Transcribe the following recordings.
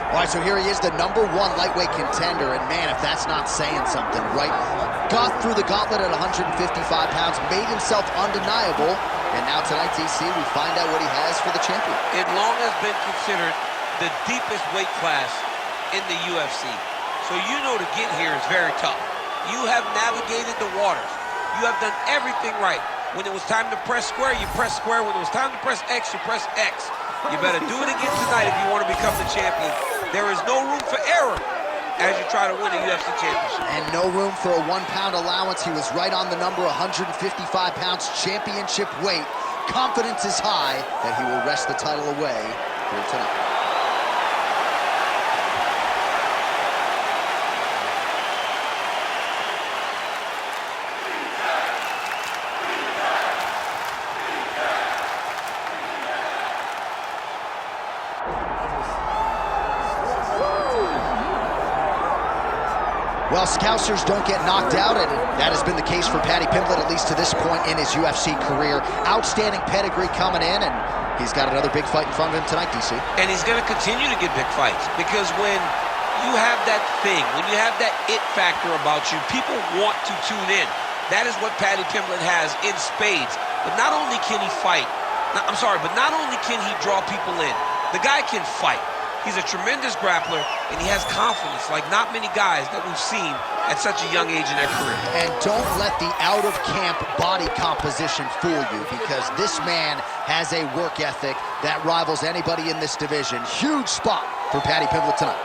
All right, so here he is, the #1 lightweight contender, and man, if that's not saying something, right? Got through the gauntlet at 155 pounds, made himself undeniable, and now tonight, DC, we find out what he has for the champion. It long has been considered the deepest weight class in the UFC. So you know to get here is very tough. You have navigated the waters. You have done everything right. When it was time to press square, you press square. When it was time to press X, you press X. You better do it again tonight if you want to become the champion. There is no room for error as you try to win a UFC championship. And no room for a 1-pound allowance. He was right on the number, 155 pounds championship weight. Confidence is high that he will wrest the title away here tonight. Well, Scousers don't get knocked out, and that has been the case for Paddy Pimblett, at least to this point in his UFC career. Outstanding pedigree coming in, and he's got another big fight in front of him tonight, DC. And he's going to continue to get big fights, because when you have that thing, when you have that it factor about you, people want to tune in. That is what Paddy Pimblett has in spades. But not only can he fight, but not only can he draw people in, the guy can fight. He's a tremendous grappler, and he has confidence like not many guys that we've seen at such a young age in their career. And don't let the out-of-camp body composition fool you, because this man has a work ethic that rivals anybody in this division. Huge spot for Paddy Pimblett tonight.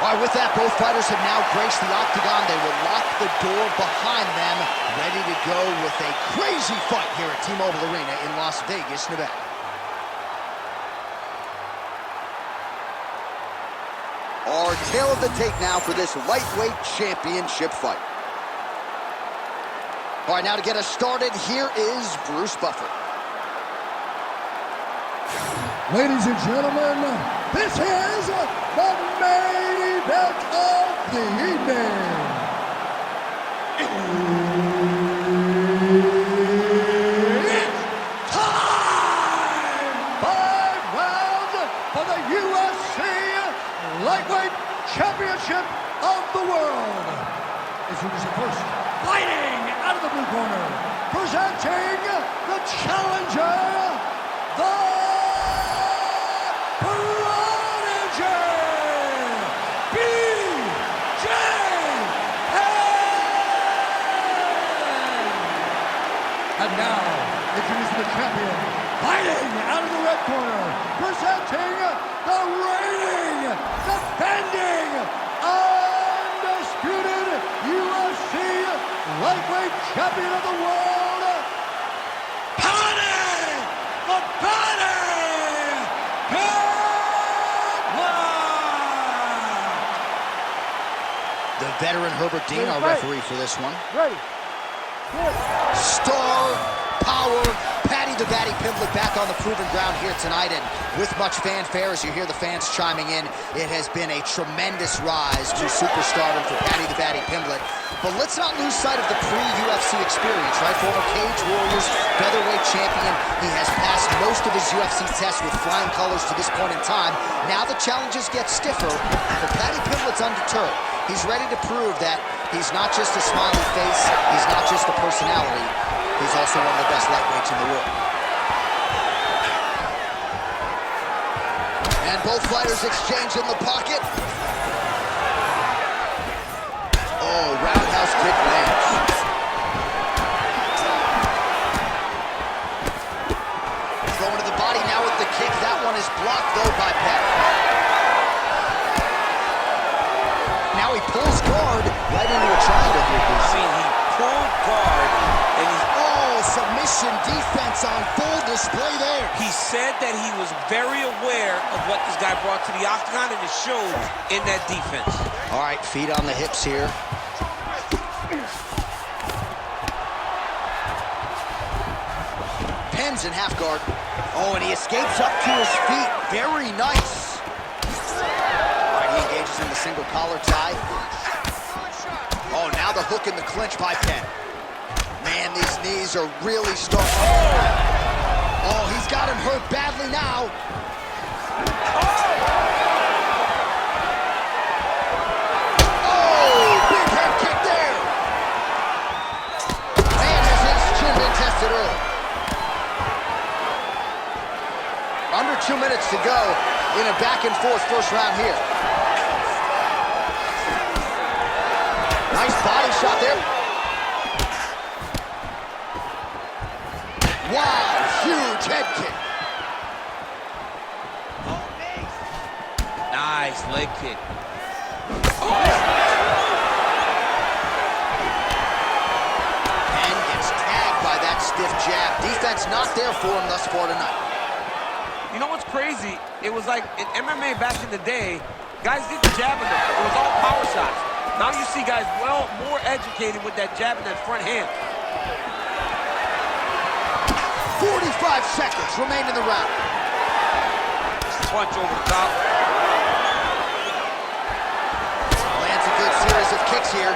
All right, with that, both fighters have now graced the octagon. They will lock the door behind them, ready to go with a crazy fight here at T-Mobile Arena in Las Vegas, Nevada. Our tale of the tape now for this lightweight championship fight. All right, now to get us started, here is Bruce Buffer. Ladies and gentlemen, this is the main event of the evening. It's time! 5 rounds for the UFC Lightweight Championship of the World. Introducing first, fighting out of the blue corner, presenting the challenger, the Prodigy, BJ Penn. And now, introducing the champion, fighting out of the red corner, presenting the reigning, defending, undisputed UFC lightweight champion of the world, Paddy the Pimblett. The veteran Herbert Dean, our referee for this one. Ready. Star power, Paddy the Baddy Pimblett back on the proven ground here tonight, and with much fanfare as you hear the fans chiming in, it has been a tremendous rise to superstardom for Paddy the Baddy Pimblett. But let's not lose sight of the pre-UFC experience, right? Former Cage Warriors, featherweight champion. He has passed most of his UFC tests with flying colors to this point in time. Now the challenges get stiffer, but Paddy Pimblett's undeterred. He's ready to prove that he's not just a smiley face, he's not just a personality, he's also one of the best lightweights in the world. And both fighters exchange in the pocket. Oh, roundhouse kick lands. Going to the body now with the kick. That one is blocked, though, by Paddy. Now he pulls guard right into a triangle here. I mean, he pulled guard, and he's... Oh, submission defense on full display there. He said that he was very aware of what this guy brought to the octagon, and it showed in that defense. All right, feet on the hips here. Penn's in half guard. Oh, and he escapes up to his feet. Very nice. All right, he engages in the single collar tie. Oh, now the hook in the clinch by Penn. Man, these knees are really starting. Oh! Oh, he's got him hurt badly now. Oh, big head kick there. Man, has his chin been tested early. Under 2 minutes to go in a back-and-forth first round here. Nice body shot there. Wow, huge head kick. Nice leg kick. Penn gets tagged by that stiff jab. Defense not there for him thus far tonight. You know what's crazy? It was like in MMA back in the day, guys didn't jab in them. It was all power shots. Now you see guys more educated with that jab and that front hand. 45 seconds remain in the round. Punch over the top. Lands a good series of kicks here.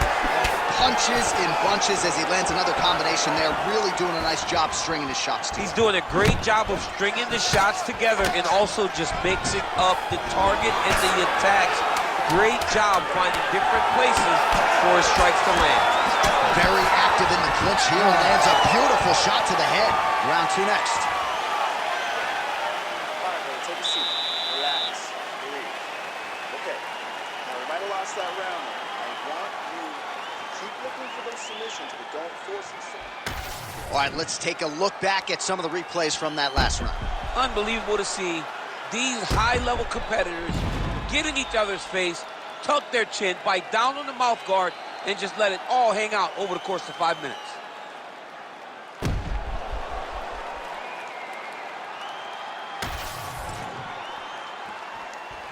Punches in bunches as he lands another combination there. Really doing a nice job stringing his shots together. He's doing a great job of stringing the shots together and also just mixing up the target and the attacks. Great job finding different places for his strikes to land. Very active in the clinch here. Lands a beautiful shot to the head. Round 2 next. All right, man, take a seat. Relax. Breathe. Okay. Now, we might have lost that round. I want you to keep looking for those submissions, but don't force yourself. All right, let's take a look back at some of the replays from that last round. Unbelievable to see these high-level competitors get in each other's face, tuck their chin, bite down on the mouth guard, and just let it all hang out over the course of 5 minutes.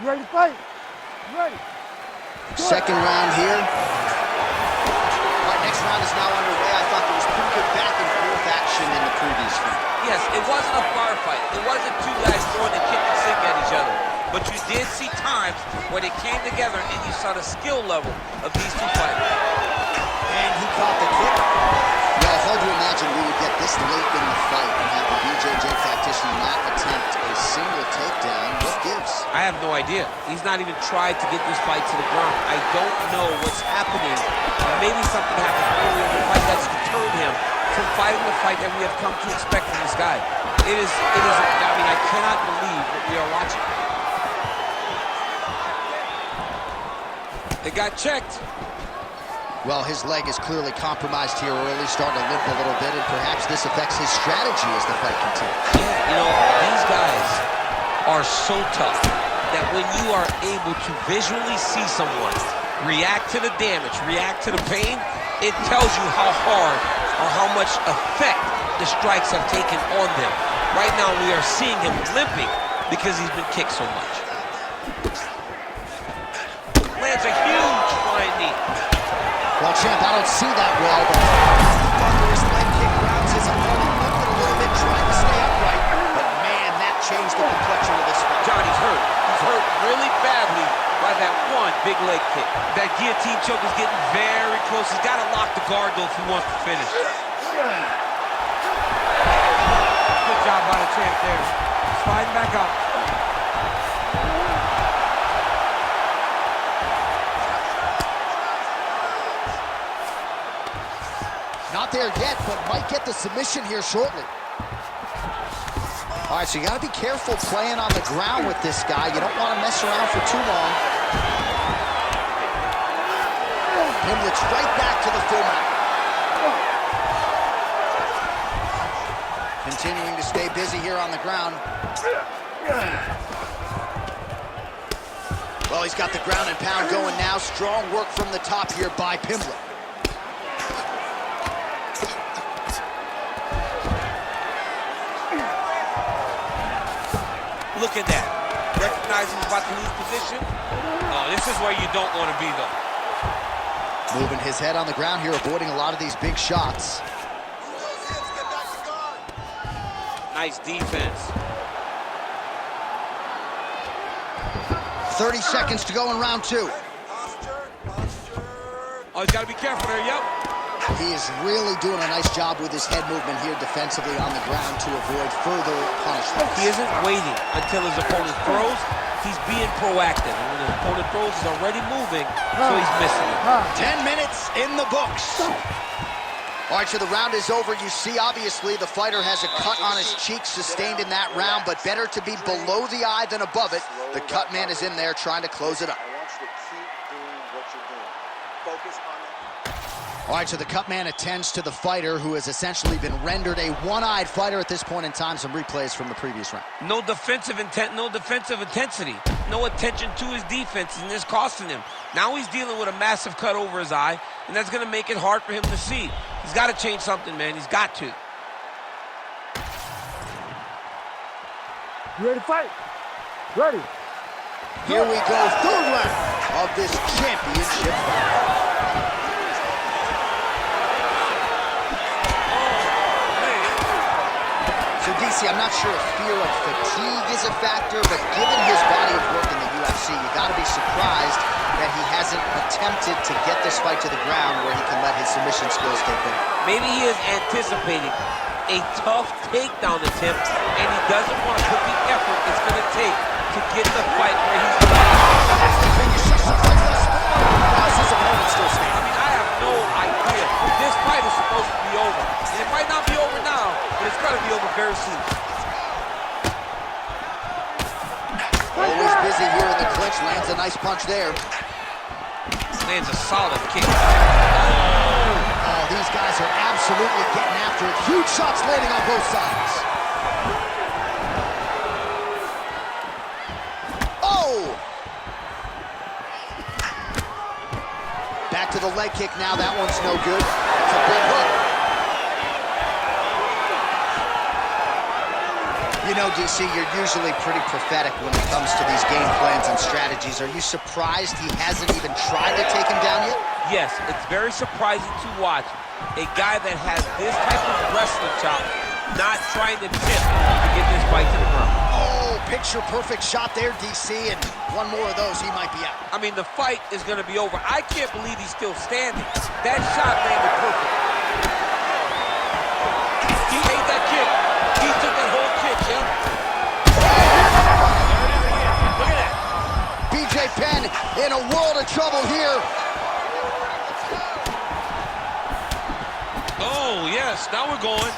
You ready to fight? You ready? Second round here. All right, next round is now underway. I thought there was pretty good back and forth action in the previous round. Yes, it wasn't a firefight. It wasn't two guys throwing the kick and sink at each other. But you did see times where they came together and you saw the skill level of these two fighters. And he caught the kick. Well, hard to imagine we would get this late in the fight and have the BJJ practitioner not attempt a single takedown. What gives? I have no idea. He's not even tried to get this fight to the ground. I don't know what's happening. Maybe something happened earlier in the fight that's deterred him from fighting the fight that we have come to expect from this guy. I mean, I cannot believe what we are watching. It got checked. Well, his leg is clearly compromised here early, starting to limp a little bit, and perhaps this affects his strategy as the fight continues. Yeah, you know, these guys are so tough that when you are able to visually see someone react to the damage, react to the pain, it tells you how hard or how much effect the strikes have taken on them. Right now, we are seeing him limping because he's been kicked so much. Lands a huge flying knee. Well, champ, I don't see that well, but thunderous leg kick grounds his opponent, limping a little bit, trying to stay upright. But man, that changed the complexion of this fight. Johnny's hurt. He's hurt really badly by that one big leg kick. That guillotine choke is getting very close. He's got to lock the guard, though, if he wants to finish. Good job by the champ there. Sliding back up. Not there yet, but might get the submission here shortly. All right, so you got to be careful playing on the ground with this guy. You don't want to mess around for too long. Pimblett's right back to the full mount. Continuing to stay busy here on the ground. Well, he's got the ground and pound going now. Strong work from the top here by Pimblett. Look at that. Recognizing he's about to lose position. Oh, this is where you don't want to be, though. Moving his head on the ground here, avoiding a lot of these big shots. Nice defense. 30 seconds to go in round 2. Oh, he's got to be careful there, yep. He is really doing a nice job with his head movement here defensively on the ground to avoid further punishment. He isn't waiting until his opponent throws. He's being proactive. And when his opponent throws, he's already moving, so he's missing it. 10 minutes in the books. All right, so the round is over. You see, obviously, the fighter has a cut on his cheek sustained in that round, but better to be below the eye than above it. The cut man is in there trying to close it up. I want you to keep doing what you're doing. Focus on that. All right, so the cut man attends to the fighter who has essentially been rendered a one-eyed fighter at this point in time. Some replays from the previous round. No defensive intent, no defensive intensity, no attention to his defense, and it's costing him. Now he's dealing with a massive cut over his eye, and that's going to make it hard for him to see. He's got to change something, man. He's got to. You ready to fight? Ready. Here we go, third round of this championship fight. So, DC, I'm not sure if fear of fatigue is a factor, but given his body of work in the UFC, you got to be surprised that he hasn't attempted to get this fight to the ground where he can let his submission skills take over. Maybe he is anticipating a tough takedown attempt, and he doesn't want to put the effort it's going to take to get the fight where he's How's his opponent still standing? I mean, I have no idea. This fight is supposed to be over. And it might not be over now, but it's going to be over very soon. Always busy here in the clinch, lands a nice punch there. Lands a solid kick. Oh, these guys are absolutely getting after it. Huge shots landing on both sides. Oh! Back to the leg kick now. That one's no good. It's a big hook. You know, DC, you're usually pretty prophetic when it comes to these game plans and strategies. Are you surprised he hasn't even tried to take him down yet? Yes, it's very surprising to watch a guy that has this type of wrestling chop not trying to tip to get this fight to the ground. Oh, picture-perfect shot there, DC, and one more of those, he might be out. I mean, the fight is going to be over. I can't believe he's still standing. That shot landed perfect. He ate that kick. He took that whole kick, yeah. Look at that. BJ Penn in a world of trouble here. Oh, yes, now we're going.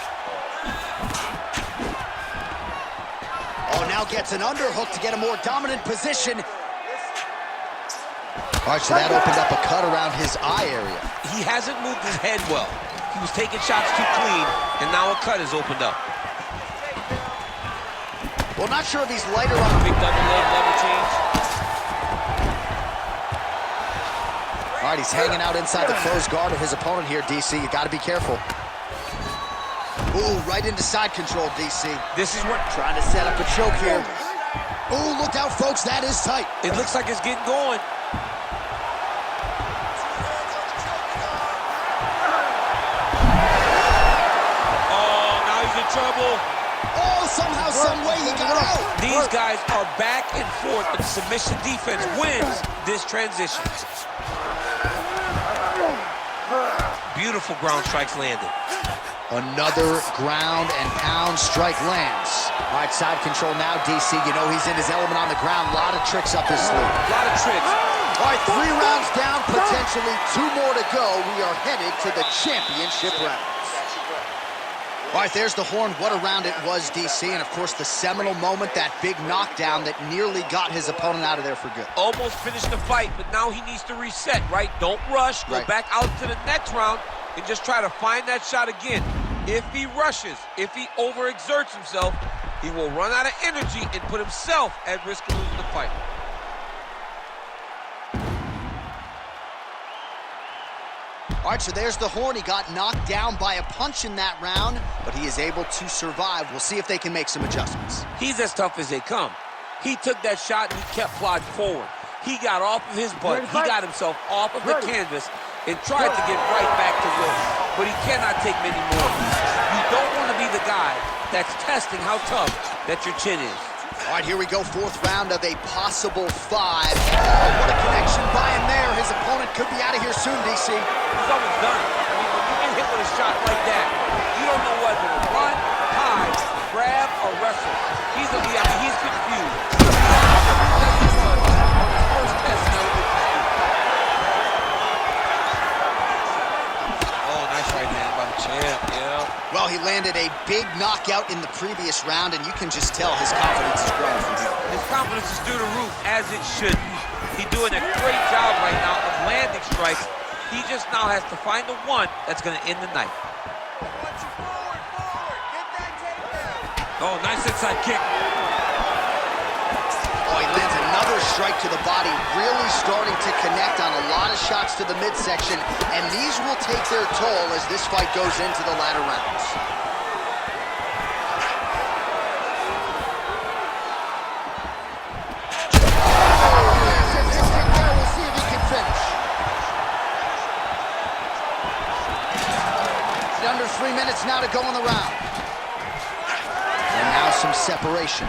Oh, now gets an underhook to get a more dominant position. All right, so that opened up a cut around his eye area. He hasn't moved his head well. He was taking shots too clean, and now a cut has opened up. Well, not sure if he's lighter on Big double leg level change. All right, he's hanging out inside the closed guard of his opponent here, DC. You got to be careful. Ooh, right into side control, DC. This is what... Trying to set up a choke here. Ooh, look out, folks. That is tight. It looks like it's getting going. Oh, now he's in trouble. Oh, somehow, some way he got out. These guys are back and forth, but the submission defense wins this transition. Beautiful ground strikes landed. Another ground and pound strike lands. All right, side control now, DC. You know he's in his element on the ground. A lot of tricks up his sleeve. A lot of tricks. All right, 3 rounds down, potentially 2 more to go. We are headed to the championship rounds. All right, there's the horn. What a round it was, DC. And, of course, the seminal moment, that big knockdown that nearly got his opponent out of there for good. Almost finished the fight, but now he needs to reset, right? Don't rush. Go back out to the next round and just try to find that shot again. If he rushes, if he overexerts himself, he will run out of energy and put himself at risk of losing the fight. All right, so there's the horn. He got knocked down by a punch in that round, but he is able to survive. We'll see if they can make some adjustments. He's as tough as they come. He took that shot and he kept plodding forward. He got off of his butt. He got himself off of the canvas and tried to get right back to work. But he cannot take many more. You don't want to be the guy that's testing how tough that your chin is. All right, here we go. 4th round of a possible 5. Oh, what a connection by him there. His opponent could be out of here soon, DC. He's almost done. I mean, when you get hit with a shot like that, you don't know whether to run, hide, grab, or wrestle. He's confused. First test now. Oh, nice right hand by the champ, yeah. Well, he landed a big knockout in the previous round, and you can just tell his confidence is growing from here. His confidence is through the roof, as it should be. He's doing a great job right now of landing strikes. He just now has to find the one that's going to end the night. Oh, nice inside kick. Oh, he lands another strike to the body, really starting to connect on a lot of shots to the midsection, and these will take their toll as this fight goes into the latter rounds. We'll see if he can finish. It's under 3 minutes now to go in the round. And now some separation.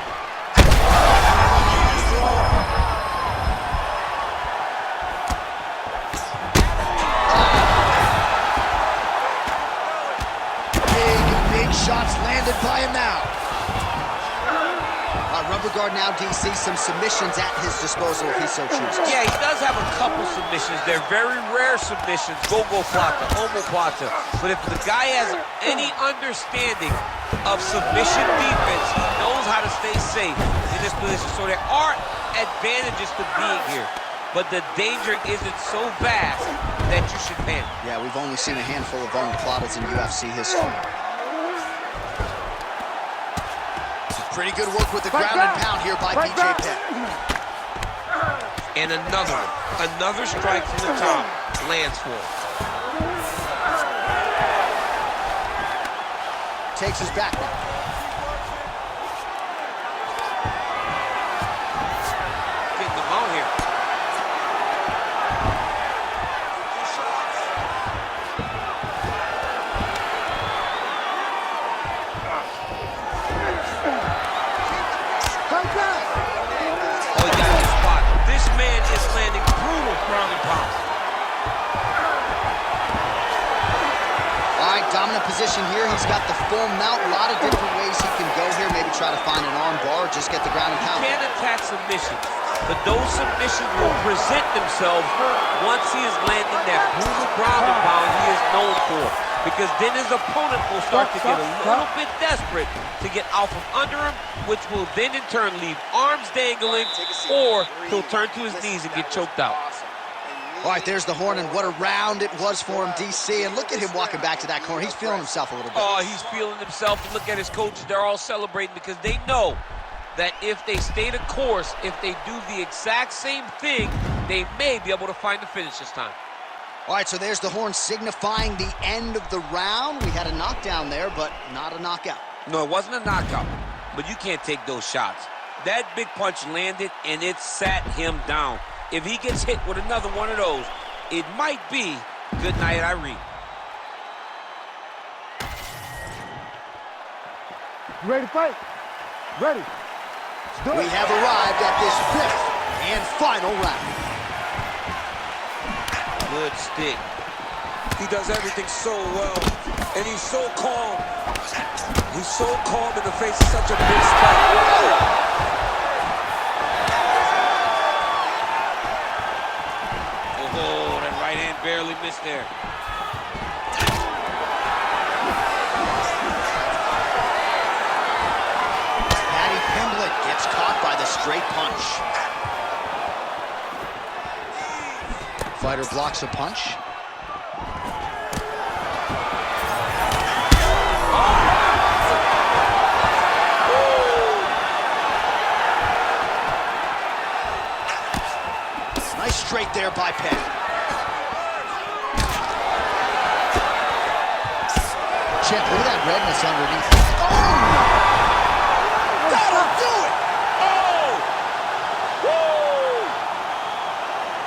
Big shots landed by him now. Rubber guard now, DC, some submissions at his disposal if he so chooses. Yeah, he does have a couple submissions. They're very rare submissions. Go-go plata, omoplata. But if the guy has any understanding of submission defense, he knows how to stay safe in this position. So there are advantages to being here, but the danger isn't so vast that you should panic. Yeah, we've only seen a handful of omoplatas in UFC history. Pretty good work with the ground and pound here by BJ Penn. And another strike from the top lands for him. Takes his back now. Getting them out here. Landing brutal ground and pound. All right, dominant position here. He's got the full mount. A lot of different ways he can go here. Maybe try to find an arm bar or just get the ground and pound. He can attack submissions, but those submissions will present themselves once he is landing that brutal ground and pound he is known for. Because then his opponent will start to get a little bit desperate to get out from under him, which will then in turn leave arms dangling, or he'll turn to his knees and get choked out. All right, there's the horn, and what a round it was for him, DC. And look at him walking back to that corner. He's feeling himself a little bit. Oh, he's feeling himself. And look at his coaches. They're all celebrating because they know that if they stay the course, if they do the exact same thing, they may be able to find the finish this time. All right, so there's the horn signifying the end of the round. We had a knockdown there, but not a knockout. No, it wasn't a knockout, but you can't take those shots. That big punch landed, and it sat him down. If he gets hit with another one of those, it might be good night, Irene. You ready to fight? Ready. Let's do it. We have arrived at this 5th and final round. Good stick. He does everything so well, and he's so calm. He's so calm in the face of such a big spike. Oh, that right hand barely missed there. Paddy Pimblett gets caught by the straight punch. Fighter blocks a punch. Nice straight there by Penn. Check, look at that redness underneath. Oh! That'll do it!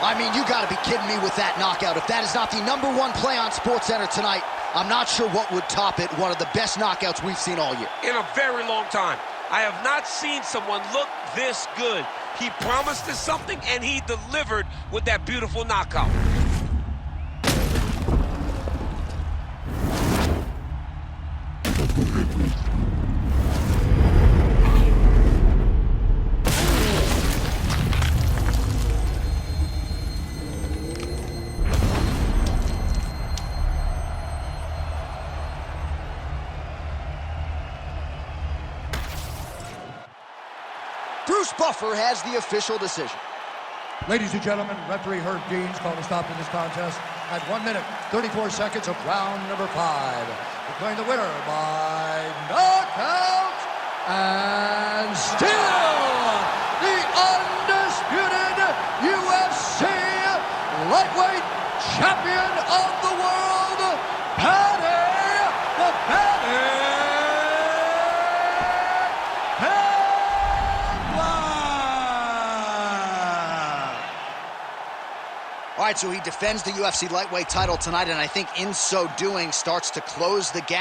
I mean, you got to be kidding me with that knockout. If that is not the #1 play on SportsCenter tonight, I'm not sure what would top it. One of the best knockouts we've seen all year. In a very long time. I have not seen someone look this good. He promised us something, and he delivered with that beautiful knockout. Bruce Buffer has the official decision. Ladies and gentlemen, referee Herb Dean's called a stop to this contest at 1 minute, 34 seconds of round number 5. Declaring the winner by knockout and still the undisputed UFC lightweight champion of the world, Paddy the Paddy Pimblett. All right, so he defends the UFC lightweight title tonight, and I think in so doing starts to close the gap.